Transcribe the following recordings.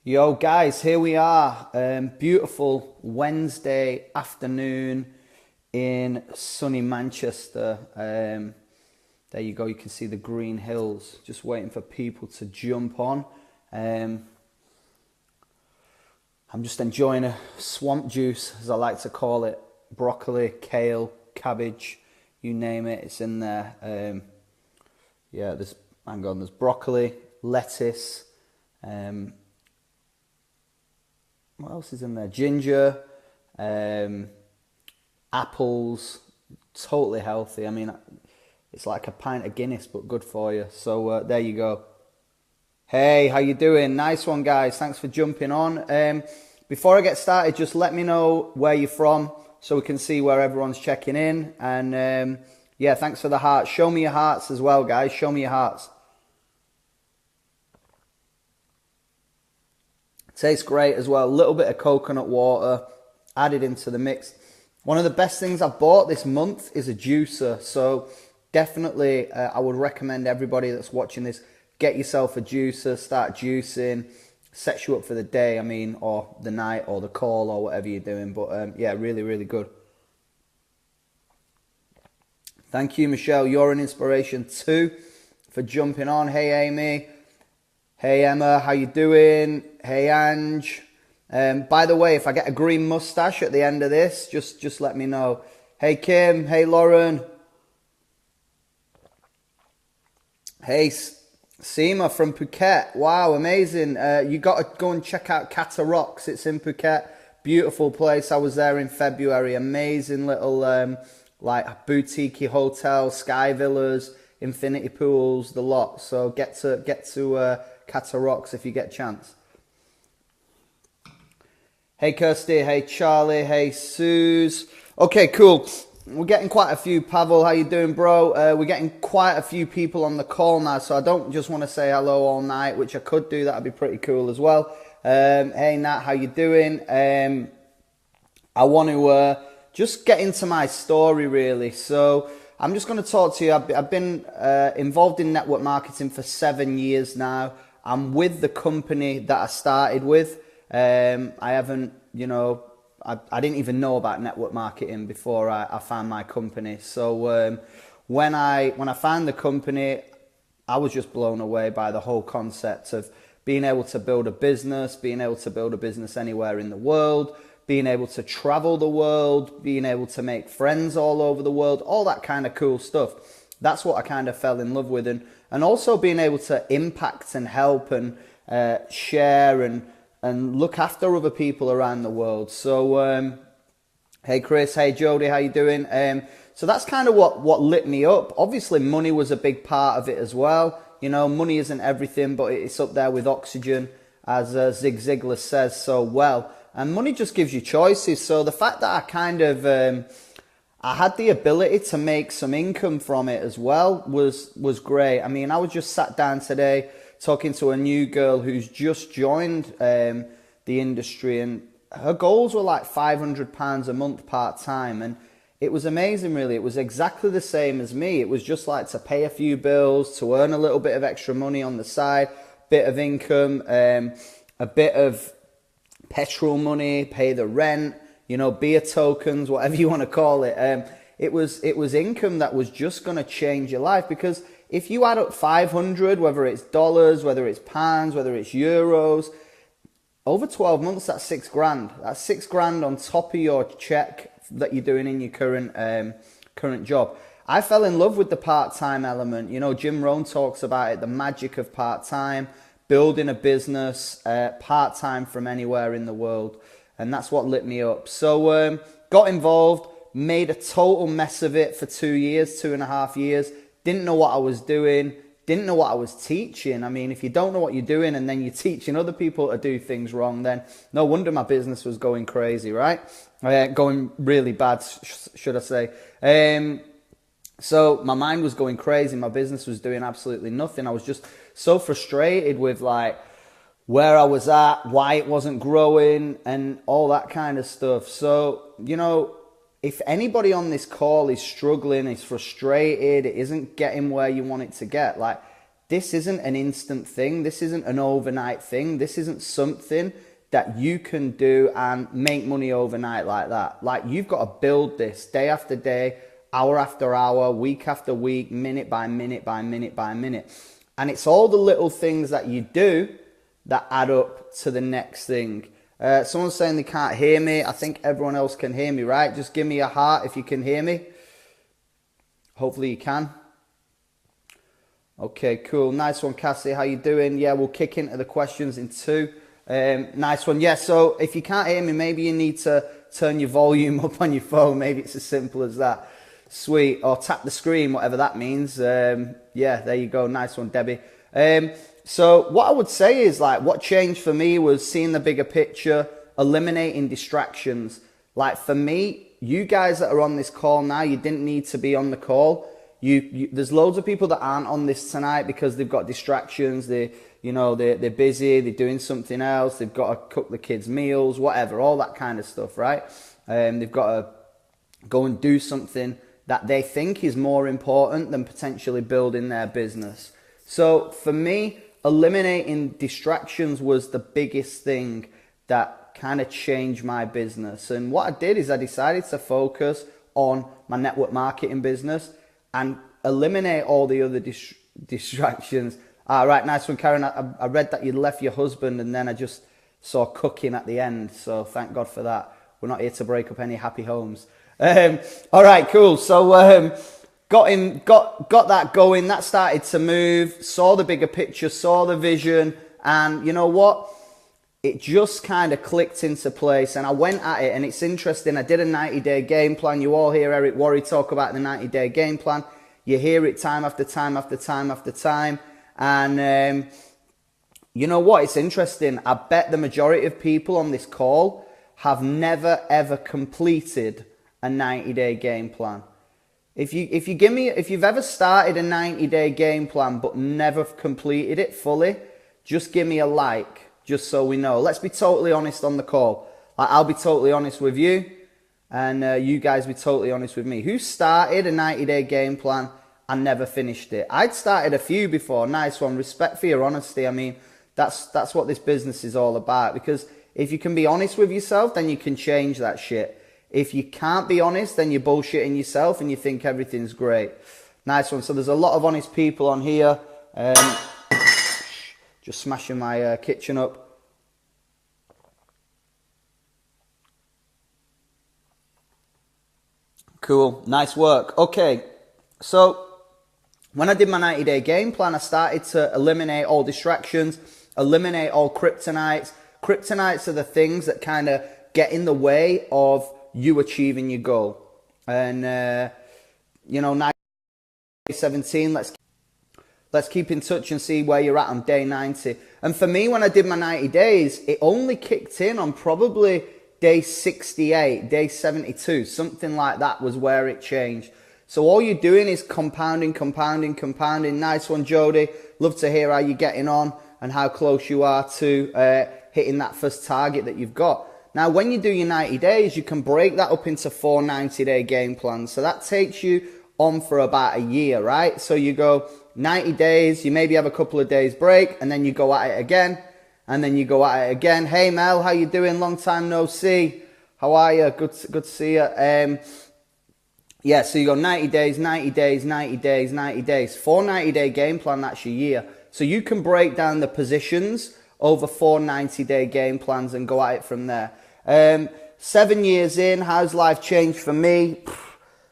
Yo, guys, here we are. Beautiful Wednesday afternoon in sunny Manchester. There you go. You can see the green hills. Just waiting for people to jump on. I'm just enjoying a swamp juice, as I like to call it. Broccoli, kale, cabbage, you name it, it's in there. There's broccoli, lettuce. What else is in there? Ginger, apples, totally healthy. I mean, it's like a pint of Guinness, but good for you. So there you go. Hey, how you doing? Nice one, guys. Thanks for jumping on. Before I get started, just let me know where you're from so we can see where everyone's checking in. And yeah, thanks for the hearts. Show me your hearts as well, guys. Show me your hearts. Tastes great as well. A little bit of coconut water added into the mix. One of the best things I've bought this month is a juicer. So definitely I would recommend everybody that's watching this, get yourself a juicer, start juicing. Sets you up for the day, I mean, or the night or the call or whatever you're doing. But yeah, really, really good. Thank you, Michelle. You're an inspiration too for jumping on. Hey, Amy. Hey Emma, how you doing? Hey Ange. By the way, if I get a green mustache at the end of this, just let me know. Hey Kim, hey Lauren. Hey Seema from Phuket. Wow, amazing. You got to go and check out Kata Rocks. It's in Phuket. Beautiful place. I was there in February. Amazing little like boutique hotel, sky villas, infinity pools, the lot. So get to Kata Rocks if you get a chance. Hey Kirsty, hey Charlie, hey Suze. Okay, cool. We're getting quite a few. Pavel, how you doing, bro? We're getting quite a few people on the call now, so I don't just want to say hello all night, which I could do. That'd be pretty cool as well. Hey Nat, how you doing? I want to just get into my story, really. So I'm just going to talk to you. I've been involved in network marketing for 7 years now. I'm with the company that I started with. I haven't, I didn't even know about network marketing before I found my company. So when I found the company, I was just blown away by the whole concept of being able to build a business, anywhere in the world, being able to travel the world, being able to make friends all over the world, all that kind of cool stuff. That's what I kind of fell in love with. And also being able to impact and help and share and look after other people around the world. So, hey Chris, hey Jody, how you doing? So that's kind of what lit me up. Obviously, money was a big part of it as well. Money isn't everything, but it's up there with oxygen, as Zig Ziglar says so well. And money just gives you choices. So the fact that I kind of I had the ability to make some income from it as well was great. I mean, I was just sat down today talking to a new girl who's just joined the industry, and her goals were like £500 a month part-time, and it was amazing, really. It was exactly the same as me. It was just like to pay a few bills, to earn a little bit of extra money on the side, bit of income, a bit of petrol money, pay the rent, beer tokens, whatever you want to call it. It was income that was just going to change your life, because if you add up 500, whether it's dollars, whether it's pounds, whether it's euros, over 12 months, that's £6,000. That's £6,000 on top of your check that you're doing in your current job. I fell in love with the part-time element. Jim Rohn talks about it, the magic of part-time, building a business part-time from anywhere in the world. And that's what lit me up. So got involved, made a total mess of it for 2 years, 2.5 years. Didn't know what I was doing. Didn't know what I was teaching. I mean, if you don't know what you're doing and then you're teaching other people to do things wrong, then no wonder my business was going crazy, right? Going really bad, should I say. So my mind was going crazy. My business was doing absolutely nothing. I was just so frustrated with like where I was at, why it wasn't growing, and all that kind of stuff. So, if anybody on this call is struggling, is frustrated, it isn't getting where you want it to get, like, this isn't an instant thing. This isn't an overnight thing. This isn't something that you can do and make money overnight like that. Like, you've got to build this day after day, hour after hour, week after week, minute by minute by minute by minute. And it's all the little things that you do that add up to the next thing. Someone's saying they can't hear me. I think everyone else can hear me, right? Just give me a heart if you can hear me. Hopefully you can. Okay, cool. Nice one, Cassie. How you doing? Yeah, we'll kick into the questions in 2. Nice one. Yeah, so if you can't hear me, maybe you need to turn your volume up on your phone. Maybe it's as simple as that. Sweet. Or tap the screen, whatever that means. Yeah, there you go. Nice one, Debbie. So what I would say is, like, what changed for me was seeing the bigger picture, eliminating distractions. Like, for me, you guys that are on this call now, you didn't need to be on the call. There's loads of people that aren't on this tonight because they've got distractions. They're busy. They're doing something else. They've got to cook the kids' meals, whatever, all that kind of stuff, right? They've got to go and do something that they think is more important than potentially building their business. So for me, eliminating distractions was the biggest thing that kind of changed my business. And what I did is I decided to focus on my network marketing business and eliminate all the other distractions. All right, nice one, Karen. I read that you left your husband, and then I just saw cooking at the end. So thank God for that. We're not here to break up any happy homes. All right, cool. So got that going. That started to move. Saw the bigger picture. Saw the vision, and you know what? It just kind of clicked into place, and I went at it. And it's interesting. I did a 90-day game plan. You all hear Eric Worre talk about the 90-day game plan. You hear it time after time after time after time. And you know what? It's interesting. I bet the majority of people on this call have never ever completed a 90-day game plan. If you've ever started a 90-day game plan but never completed it fully, just give me a like, just so we know. Let's be totally honest on the call. I'll be totally honest with you, and you guys be totally honest with me. Who started a 90-day game plan and never finished it? I'd started a few before. Nice one. Respect for your honesty. I mean, that's what this business is all about. Because if you can be honest with yourself, then you can change that shit. If you can't be honest, then you're bullshitting yourself and you think everything's great. Nice one. So there's a lot of honest people on here. Just smashing my kitchen up. Cool. Nice work. Okay. So when I did my 90-day game plan, I started to eliminate all distractions, eliminate all kryptonites. Kryptonites are the things that kind of get in the way of you achieving your goal. And, 17, let's keep in touch and see where you're at on day 90. And for me, when I did my 90 days, it only kicked in on probably day 68, day 72, something like that was where it changed. So all you're doing is compounding. Nice one, Jody. Love to hear how you're getting on and how close you are to hitting that first target that you've got. Now, when you do your 90 days, you can break that up into 4 90-day game plans. So that takes you on for about a year, right? So you go 90 days, you maybe have a couple of days break, and then you go at it again, and then you go at it again. Hey, Mel, how you doing? Long time no see. How are you? Good to see you. Yeah, so you go 90 days, 90 days, 90 days, 90 days. 4 90-day game plan, that's your year. So you can break down the positions over 4 90-day game plans and go at it from there. 7 years in, how's life changed for me?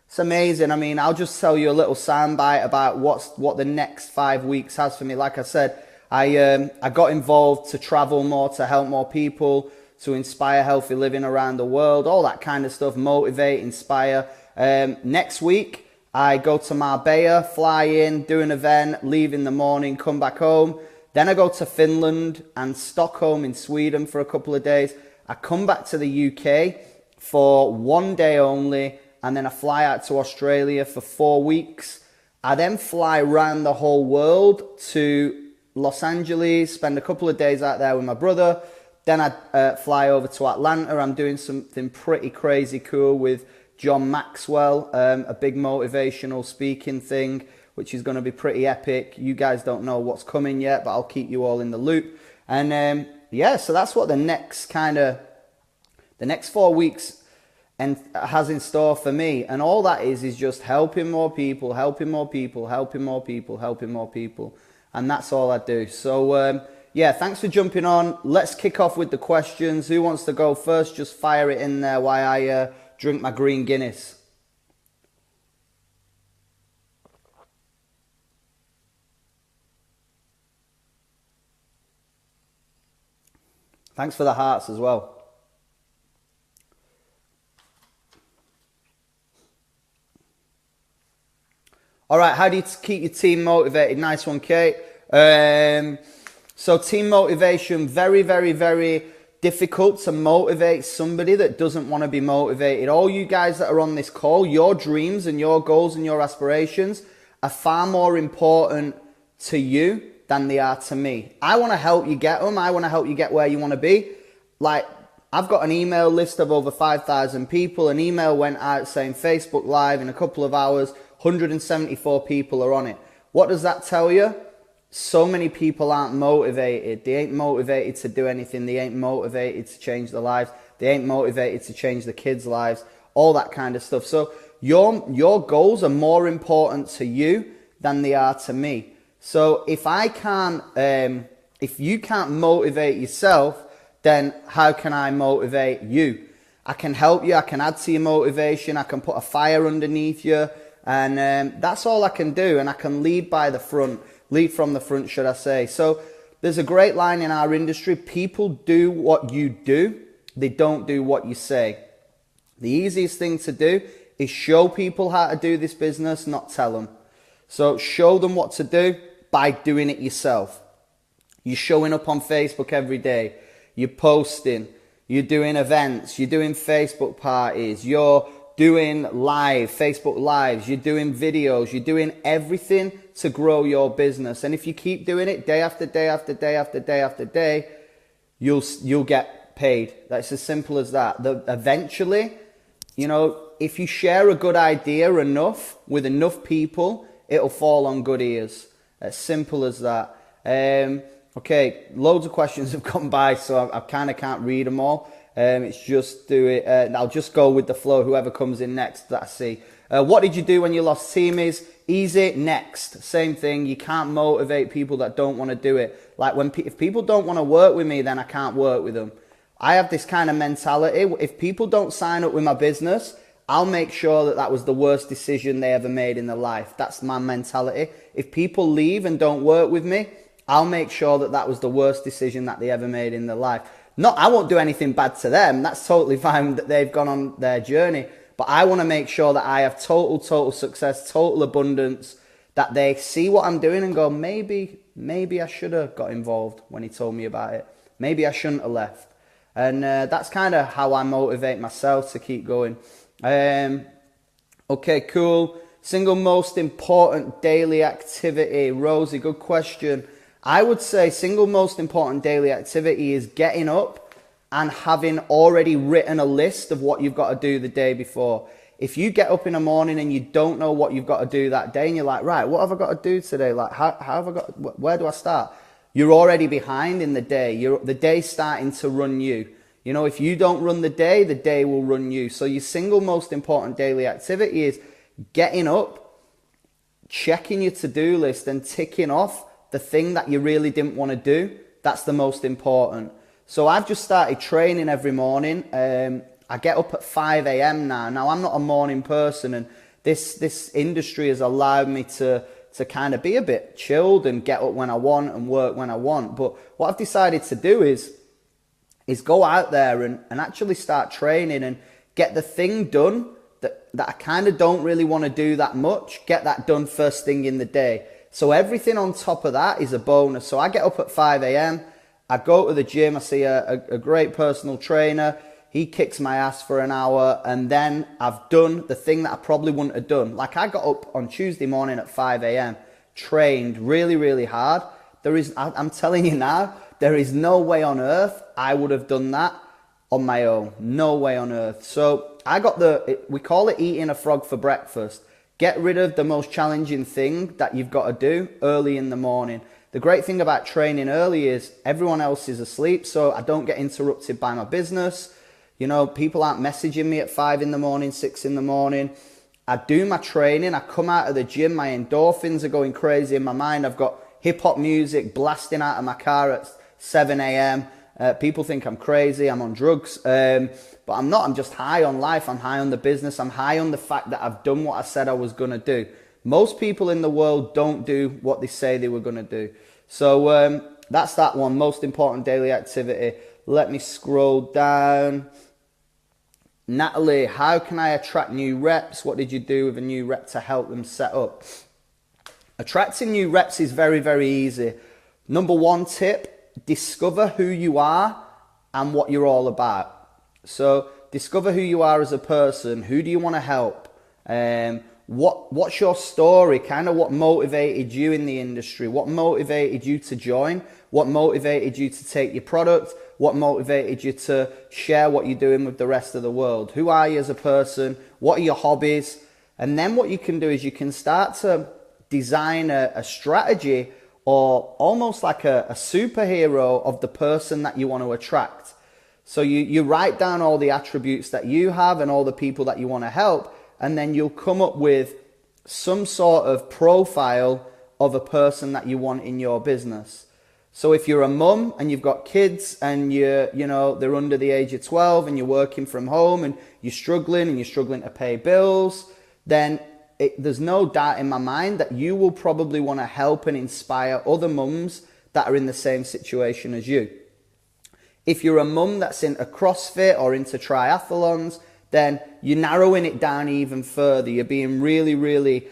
It's amazing. I mean, I'll just tell you a little soundbite about what the next 5 weeks has for me. Like I said, I got involved to travel more, to help more people, to inspire healthy living around the world, all that kind of stuff, motivate, inspire. Next week, I go to Marbella, fly in, do an event, leave in the morning, come back home. Then I go to Finland and Stockholm in Sweden for a couple of days. I come back to the UK for 1 day only, and then I fly out to Australia for 4 weeks. I then fly around the whole world to Los Angeles, spend a couple of days out there with my brother. Then I fly over to Atlanta. I'm doing something pretty crazy cool with John Maxwell, a big motivational speaking thing. which is going to be pretty epic. You guys don't know what's coming yet, but I'll keep you all in the loop. And yeah, so that's what the next 4 weeks and has in store for me. And all that is just helping more people, helping more people, helping more people, helping more people. And that's all I do. So yeah, thanks for jumping on. Let's kick off with the questions. Who wants to go first? Just fire it in there while I drink my green Guinness. Thanks for the hearts as well. All right, how do you keep your team motivated? Nice one, Kate. So team motivation, very, very, very difficult to motivate somebody that doesn't want to be motivated. All you guys that are on this call, your dreams and your goals and your aspirations are far more important to you than they are to me. I want to help you get them. I want to help you get where you want to be. Like, I've got an email list of over 5,000 people. An email went out saying Facebook Live in a couple of hours. 174 people are on it. What does that tell you? So many people aren't motivated. They ain't motivated to do anything. They ain't motivated to change their lives. They ain't motivated to change the kids' lives. All that kind of stuff. So your goals are more important to you than they are to me. So if you can't motivate yourself, then how can I motivate you? I can help you. I can add to your motivation. I can put a fire underneath you. And that's all I can do. And I can lead from the front, should I say. So there's a great line in our industry. People do what you do. They don't do what you say. The easiest thing to do is show people how to do this business, not tell them. So show them what to do by doing it yourself. You're showing up on Facebook every day. You're posting. You're doing events. You're doing Facebook parties. You're doing Facebook Lives, you're doing videos, you're doing everything to grow your business. And if you keep doing it day after day after day after day after day, you'll get paid. That's as simple as that. Eventually, if you share a good idea enough with enough people, it'll fall on good ears. As simple as that. Okay, loads of questions have come by, so I kind of can't read them all. It's just do it. I'll just go with the flow. Whoever comes in next, that I see. What did you do when you lost teamies? Easy. Next. Same thing. You can't motivate people that don't want to do it. Like if people don't want to work with me, then I can't work with them. I have this kind of mentality. If people don't sign up with my business, I'll make sure that was the worst decision they ever made in their life. That's my mentality. If people leave and don't work with me, I'll make sure that was the worst decision that they ever made in their life. I won't do anything bad to them. That's totally fine that they've gone on their journey. But I want to make sure that I have total success, total abundance, that they see what I'm doing and go, maybe I should have got involved when he told me about it. Maybe I shouldn't have left. And that's kind of how I motivate myself to keep going. Okay, cool. Single most important daily activity. Rosie, good question. I would say single most important daily activity is getting up and having already written a list of what you've got to do the day before. If you get up in the morning and you don't know what you've got to do that day and you're like, right, what have I got to do today? Like, how have I got, where do I start? You're already behind in the day. The day's starting to run you. If you don't run the day will run you. So your single most important daily activity is getting up, checking your to-do list and ticking off the thing that you really didn't want to do. That's the most important. So I've just started training every morning. I get up at 5 a.m. now. Now, I'm not a morning person, and this industry has allowed me to kind of be a bit chilled and get up when I want and work when I want. But what I've decided to do is go out there and actually start training and get the thing done that I kind of don't really want to do that much, get that done first thing in the day. So everything on top of that is a bonus. So I get up at 5 a.m. I go to the gym. I see a great personal trainer. He kicks my ass for an hour. And then I've done the thing that I probably wouldn't have done. Like I got up on Tuesday morning at 5 a.m., trained really, really hard. I'm telling you now, there is no way on earth I would have done that on my own. No way on earth. So I got we call it eating a frog for breakfast. Get rid of the most challenging thing that you've got to do early in the morning. The great thing about training early is everyone else is asleep, so I don't get interrupted by my business. You know, people aren't messaging me at 5 in the morning, 6 in the morning. I do my training, I come out of the gym, my endorphins are going crazy in my mind. I've got hip hop music blasting out of my car at 7 a.m. People think I'm crazy, I'm on drugs, but I'm not. I'm just high on life, I'm high on the business, I'm high on the fact that I've done what I said I was going to do. Most people in the world don't do what they say they were going to do. So that's that one, most important daily activity. Let me scroll down. Natalie, how can I attract new reps? What did you do with a new rep to help them set up? Attracting new reps is very, very easy. Number one tip, discover who you are and what you're all about. So discover who you are as a person. Who do you want to help? What's your story? Kind of what motivated you in the industry? What motivated you to join? What motivated you to take your product? What motivated you to share what you're doing with the rest of the world? Who are you as a person? What are your hobbies? And then what you can do is you can start to design a strategy or almost like a superhero of the person that you want to attract. So you write down all the attributes that you have and all the people that you want to help, and then you'll come up with some sort of profile of a person that you want in your business. So if you're a mum and you've got kids and they're under the age of 12 and you're working from home and you're struggling to pay bills, then there's no doubt in my mind that you will probably want to help and inspire other mums that are in the same situation as you. If you're a mum that's into CrossFit or into triathlons, then you're narrowing it down even further. You're being really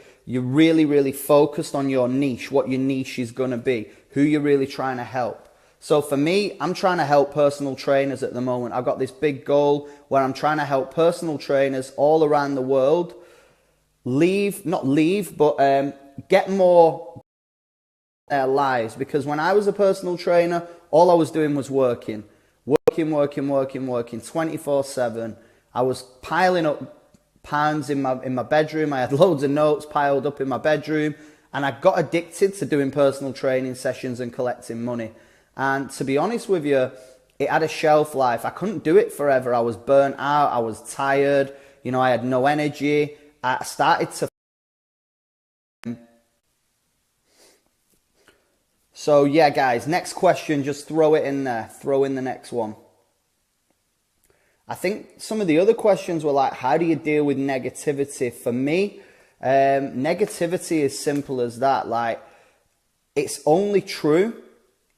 focused on your niche, what your niche is going to be, who you're really trying to help. So for me, I'm trying to help personal trainers at the moment. I've got this big goal where I'm trying to help personal trainers all around the world get more their lives. Because when I was a personal trainer, all I was doing was working 24/7. I was piling up pounds in my bedroom. I had loads of notes piled up in my bedroom, and I got addicted to doing personal training sessions and collecting money. And to be honest with you, it had a shelf life. I couldn't do it forever. I was burnt out. I was tired. I had no energy. I started to... So yeah, guys, next question, just throw it in there. Throw in the next one. I think some of the other questions were like, how do you deal with negativity? For me, negativity is simple as that. Like, it's only true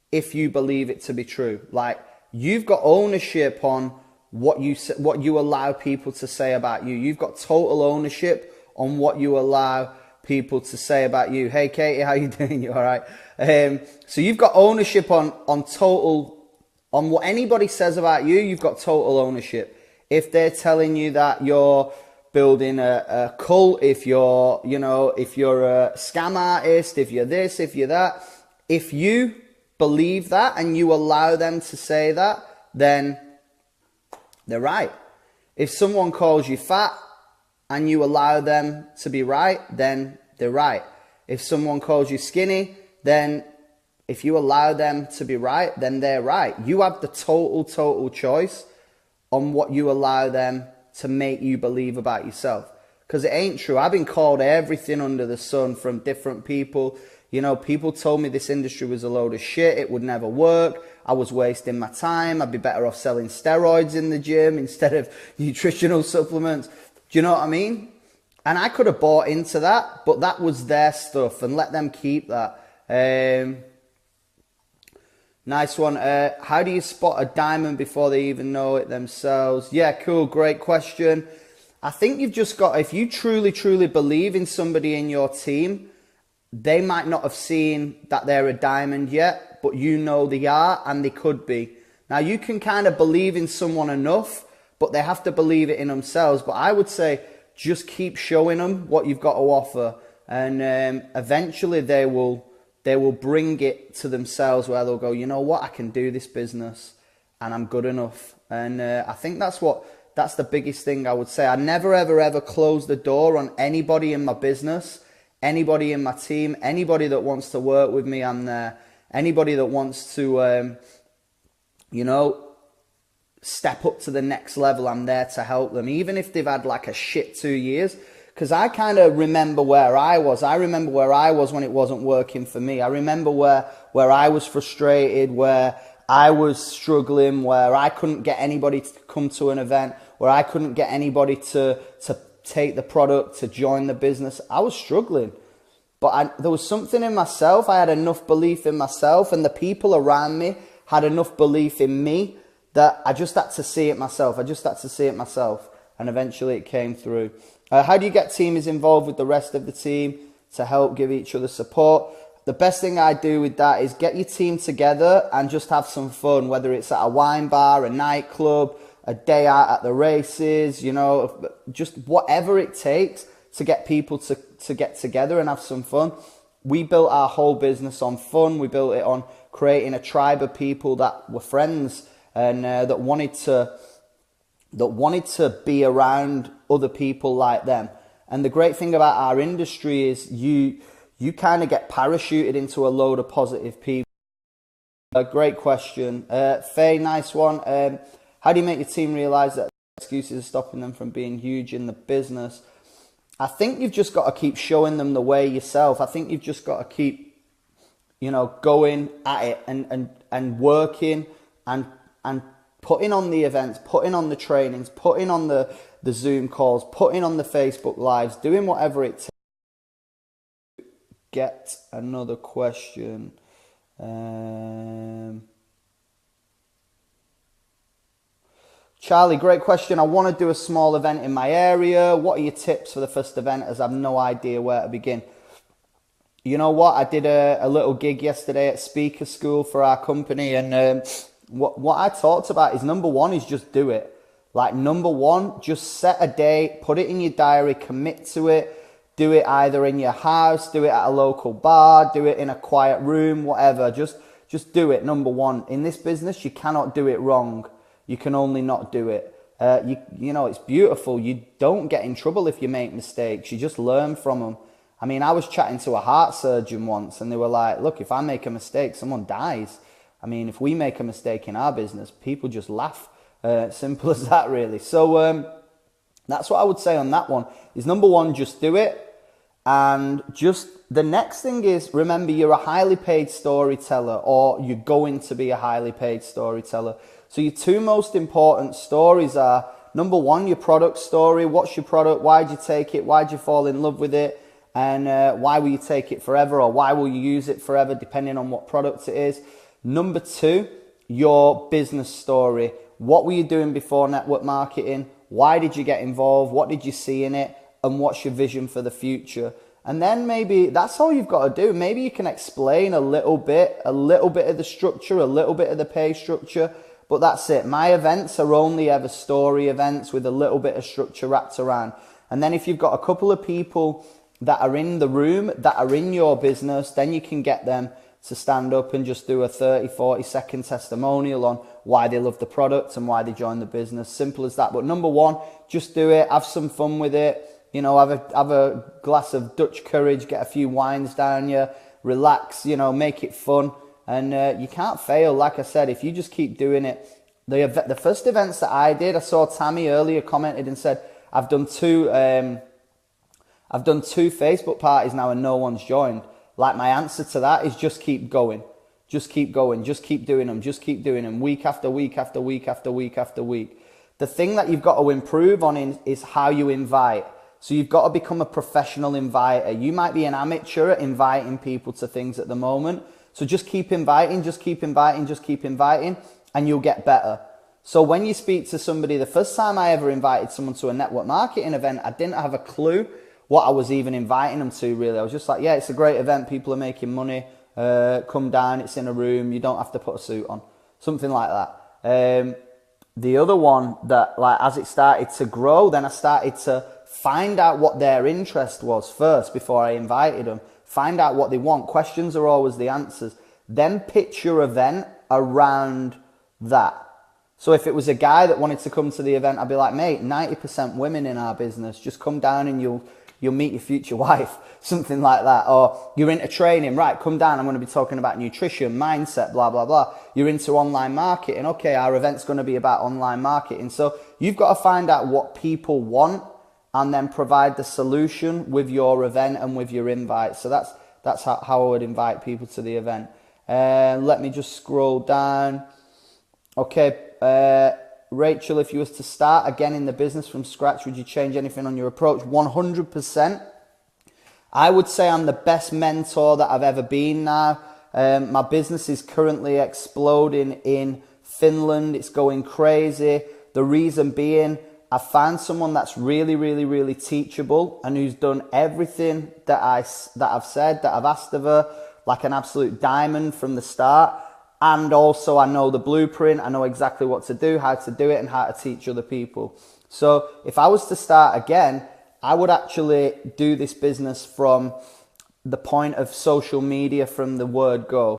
if you believe it to be true. Like, you've got ownership on what you allow people to say about you. You've got total ownership on what you allow people to say about you. Hey, Katie, how you doing? You all right? So you've got ownership on what anybody says about you. You've got total ownership. If they're telling you that you're building a cult, if you're a scam artist, if you're this, if you're that, if you believe that and you allow them to say that, then they're right. If someone calls you fat and you allow them to be right, then they're right. If someone calls you skinny, then if you allow them to be right, then they're right. You have the total choice on what you allow them to make you believe about yourself. Because it ain't true. I've been called everything under the sun from different people. People told me this industry was a load of shit. It would never work. I was wasting my time. I'd be better off selling steroids in the gym instead of nutritional supplements. Do you know what I mean? And I could have bought into that, but that was their stuff, and let them keep that. Nice one. How do you spot a diamond before they even know it themselves? Yeah, cool. Great question. I think you've just got, if you truly believe in somebody in your team, they might not have seen that they're a diamond yet, but they are, and they could be. Now, you can kind of believe in someone enough, but they have to believe it in themselves. But I would say just keep showing them what you've got to offer, and eventually they will bring it to themselves where they'll go, you know what, I can do this business and I'm good enough. And I think that's what That's the biggest thing I would say. I never, ever, ever close the door on anybody in my business, anybody in my team, anybody that wants to work with me, I'm there. Anybody that wants to, step up to the next level, I'm there to help them, even if they've had like a shit 2 years. Because I kind of remember where I was. I remember where I was when it wasn't working for me. I remember where I was frustrated, where I was struggling, where I couldn't get anybody to come to an event, where I couldn't get anybody to take the product, to join the business. I was struggling. But there was something in myself. I had enough belief in myself, and the people around me had enough belief in me that I just had to see it myself. And eventually it came through. How do you get teammates involved with the rest of the team to help give each other support? The best thing I do with that is get your team together and just have some fun, whether it's at a wine bar, a nightclub, a day out at the races, just whatever it takes to get people to get together and have some fun. We built our whole business on fun. We built it on creating a tribe of people that were friends and that wanted to be around other people like them. And the great thing about our industry is you kind of get parachuted into a load of positive people. Great question. Faye, nice one. How do you make your team realize that excuses are stopping them from being huge in the business? I think you've just got to keep showing them the way yourself. I think you've just got to keep, going at it and working and putting on the events, putting on the trainings, putting on the Zoom calls, putting on the Facebook Lives, doing whatever it takes. Get another question. Charlie, great question. I want to do a small event in my area. What are your tips for the first event, as I have no idea where to begin? You know what? I did a little gig yesterday at Speaker School for our company, and what I talked about is, number one is just do it. Like, number one, just set a date, put it in your diary, commit to it. Do it either in your house, do it at a local bar, do it in a quiet room, whatever. Just do it, number one. In this business, you cannot do it wrong. You can only not do it. It's beautiful. You don't get in trouble if you make mistakes. You just learn from them. I mean, I was chatting to a heart surgeon once, and they were like, look, if I make a mistake, someone dies. I mean, if we make a mistake in our business, people just laugh. Simple as that, really. So that's what I would say on that one, is number one, just do it. And just the next thing is, remember, you're a highly paid storyteller, or you're going to be a highly paid storyteller. So your two most important stories are, number one, your product story. What's your product? Why'd you take it? Why'd you fall in love with it? And why will you take it forever? Or why will you use it forever, depending on what product it is? Number two, your business story. What were you doing before network marketing? Why did you get involved? What did you see in it? And what's your vision for the future? And then maybe that's all you've got to do. Maybe you can explain a little bit of the structure, a little bit of the pay structure, but that's it. My events are only ever story events with a little bit of structure wrapped around. And then if you've got a couple of people that are in the room, that are in your business, then you can get them to stand up and just do a 30, 40-second testimonial on why they love the product and why they joined the business. Simple as that. But number one, just do it. Have some fun with it. Have a glass of Dutch courage, get a few wines down you, relax, make it fun. And you can't fail. Like I said, if you just keep doing it. The first events that I did, I saw Tammy earlier commented and said, I've done two Facebook parties now and no one's joined. Like, my answer to that is just keep going. Just keep going. Just keep doing them. Just keep doing them week after week after week after week after week. The thing that you've got to improve on is how you invite. So you've got to become a professional inviter. You might be an amateur at inviting people to things at the moment. So just keep inviting, and you'll get better. So when you speak to somebody, the first time I ever invited someone to a network marketing event, I didn't have a clue what I was even inviting them to, really. I was just like, yeah, it's a great event. People are making money. Come down. It's in a room. You don't have to put a suit on. Something like that. The other one that, like, as it started to grow, then I started to find out what their interest was first before I invited them. Find out what they want. Questions are always the answers. Then pitch your event around that. So if it was a guy that wanted to come to the event, I'd be like, mate, 90% women in our business. Just come down and you'll meet your future wife, something like that. Or you're into training, right, come down, I'm going to be talking about nutrition, mindset, blah, blah, blah. You're into online marketing, okay, our event's going to be about online marketing. So you've got to find out what people want and then provide the solution with your event and with your invite. So that's how I would invite people to the event. Let me just scroll down. Okay, Rachel, if you was to start again in the business from scratch, would you change anything on your approach? 100%. I would say I'm the best mentor that I've ever been now. My business is currently exploding in Finland. It's going crazy. The reason being, I found someone that's really, really, really teachable and who's done everything that I've said, that I've asked of her, like an absolute diamond from the start. And also I know the blueprint, I know exactly what to do, how to do it, and how to teach other people. So if I was to start again, I would actually do this business from the point of social media, from the word go.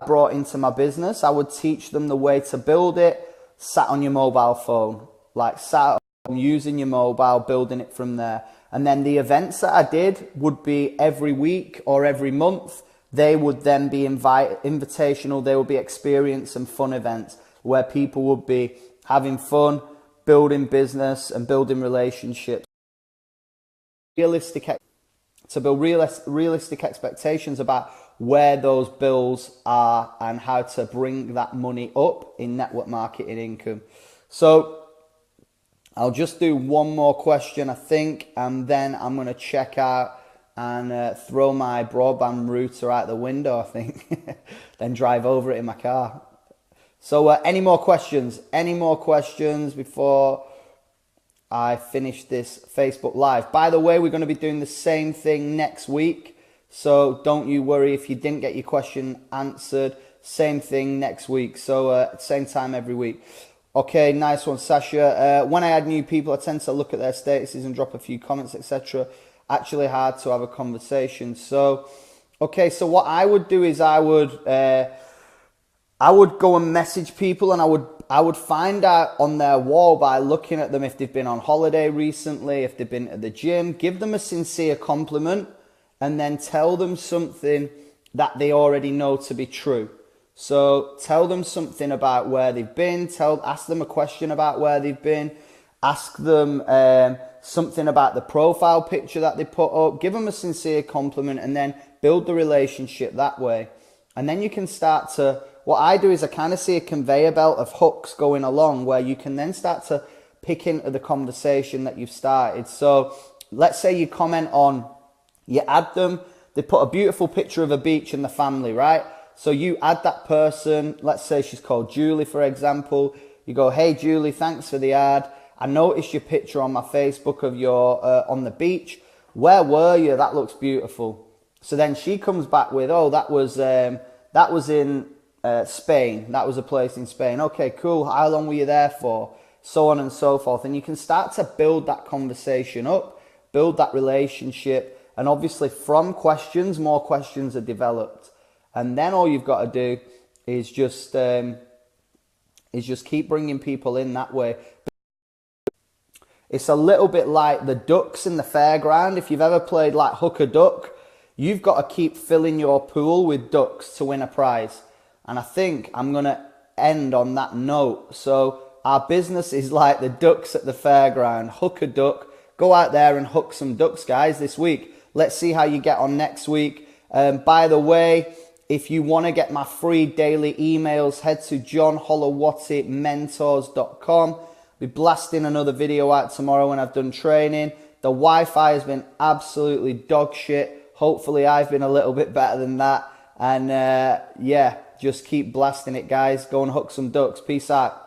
Brought into my business, I would teach them the way to build it, sat on your mobile phone, like sat at home, using your mobile, building it from there. And then the events that I did would be every week or every month. They would then be invitational, they would be experience and fun events where people would be having fun, building business and building relationships. To build realistic expectations about where those bills are and how to bring that money up in network marketing income. So I'll just do one more question, I think, and then I'm going to check out and throw my broadband router out the window, I think, then drive over it in my car. So any more questions? Any more questions before I finish this Facebook Live? By the way, we're going to be doing the same thing next week. So don't you worry if you didn't get your question answered. Same thing next week. So same time every week. Okay, nice one, Sasha. When I add new people, I tend to look at their statuses and drop a few comments, etc. Actually hard to have a conversation. So, okay, so what I would do is I would go and message people, and I would find out on their wall by looking at them if they've been on holiday recently, if they've been at the gym, give them a sincere compliment, and then tell them something that they already know to be true. So tell them something about where they've been, ask them a question about where they've been, ask them something about the profile picture that they put up, give them a sincere compliment, and then build the relationship that way. And then you can start to, what I do is I kind of see a conveyor belt of hooks going along where you can then start to pick into the conversation that you've started. So let's say you comment on, you add them, they put a beautiful picture of a beach and the family, right? So you add that person, let's say she's called Julie, for example. You go, hey Julie, thanks for the ad. I noticed your picture on my Facebook of your on the beach. Where were you? That looks beautiful. So then she comes back with, oh, that was in Spain. That was a place in Spain. Okay, cool. How long were you there for? So on and so forth. And you can start to build that conversation up, build that relationship. And obviously from questions, more questions are developed. And then all you've got to do is just keep bringing people in that way. It's a little bit like the ducks in the fairground. If you've ever played like hook a duck, you've got to keep filling your pool with ducks to win a prize. And I think I'm going to end on that note. So our business is like the ducks at the fairground. Hook a duck. Go out there and hook some ducks, guys, this week. Let's see how you get on next week. By the way, if you want to get my free daily emails, head to johnholowatitmentors.com. Be blasting another video out tomorrow when I've done training. The Wi-Fi has been absolutely dog shit. Hopefully I've been a little bit better than that. And yeah, just keep blasting it, guys. Go and hook some ducks. Peace out.